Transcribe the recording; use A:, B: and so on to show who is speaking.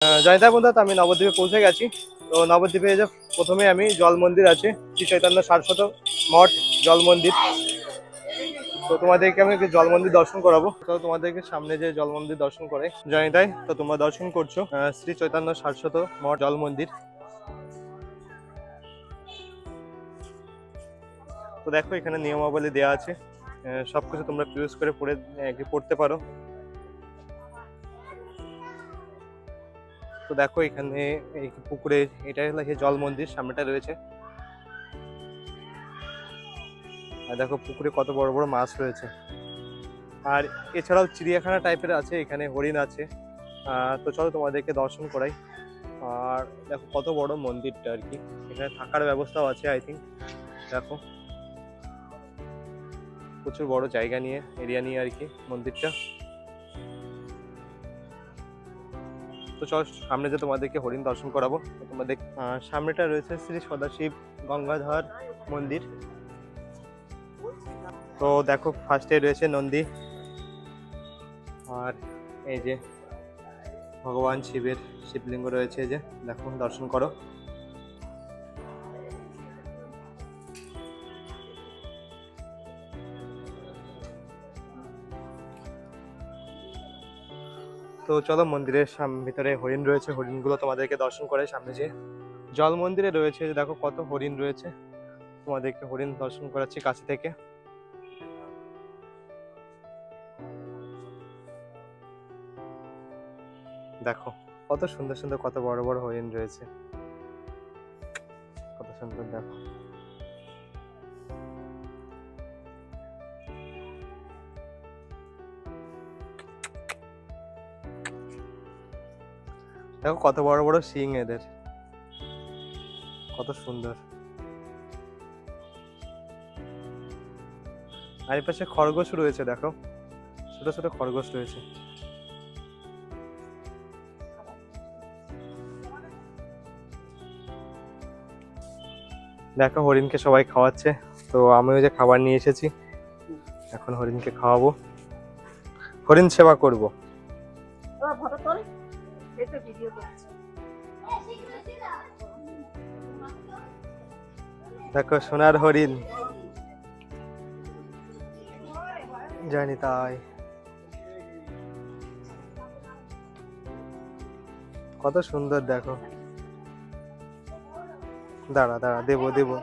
A: জয়িতা বন্ধু, তো আমি নবদ্বীপে পৌঁছে গেছি। তো নবদ্বীপে যে প্রথমে আমি জল মন্দির আছে, শ্রী চৈতন্য সারস্বত মঠ জল মন্দির। তো তোমাদেরকে আমি জল মন্দির দর্শন করাবো। তো তোমাদেরকে সামনে যে জল মন্দির দর্শন করে জয়িতাই, তো তোমরা দর্শন করছো শ্রী চৈতন্য সারস্বত মঠ জল মন্দির। তো দেখো এখানে নিয়মাবলী দেওয়া আছে, সবকিছু তোমরা ইউজ করে পড়তে পারো। তো দেখো এখানে এই পুকুরে, এটা হলো জল মন্দির, সামনেটা রয়েছে। আর দেখো পুকুরে কত বড় বড় মাছ রয়েছে। আর এছাড়াও চিড়িয়াখানা টাইপের আছে, এখানে হরিণ আছে। তো চলো তোমাদেরকে দর্শন করাই। আর দেখো কত বড় মন্দিরটা আর কি, এখানে থাকার ব্যবস্থাও আছে আই থিঙ্ক। দেখো প্রচুর বড় জায়গা নিয়ে, এরিয়া নিয়ে আর কি মন্দিরটা। তো চল সামনে যে তোমাদেরকে হরিণ দর্শন করাবো। তোমাদের সামনেটা রয়েছে শ্রী সদাশিব গঙ্গাধর মন্দির। তো দেখো ফার্স্টে রয়েছে নন্দী, আর এই যে ভগবান শিবের শিবলিঙ্গ রয়েছে, যে দেখো দর্শন করো। তো চলো মন্দিরের ভিতরে হরিণ রয়েছে, হরিণগুলো তোমাদেরকে দর্শন করে। সামনে যে জল মন্দিরে রয়েছে, দেখো কত হরিণ রয়েছে, তোমাদেরকে হরিণ দর্শন করাচ্ছি কাছে থেকে। দেখো কত সুন্দর সুন্দর, কত বড় বড় হরিণ রয়েছে, কত সুন্দর। দেখো দেখো কত বড় বড় শিং এদের, কত সুন্দর। আর এই পাশে খরগোশ রয়েছে, দেখো ছোট ছোট খরগোশ রয়েছে। দেখো হরিণকে সবাই খাওয়াচ্ছে, তো আমিও যে খাবার নিয়ে এসেছি, এখন হরিণকে খাওয়াবো, হরিণ সেবা করব। দেখো সোনার হরিণ, জানি তাই কত সুন্দর। দেখো দাঁড়া দাঁড়া, দেবো দেবো।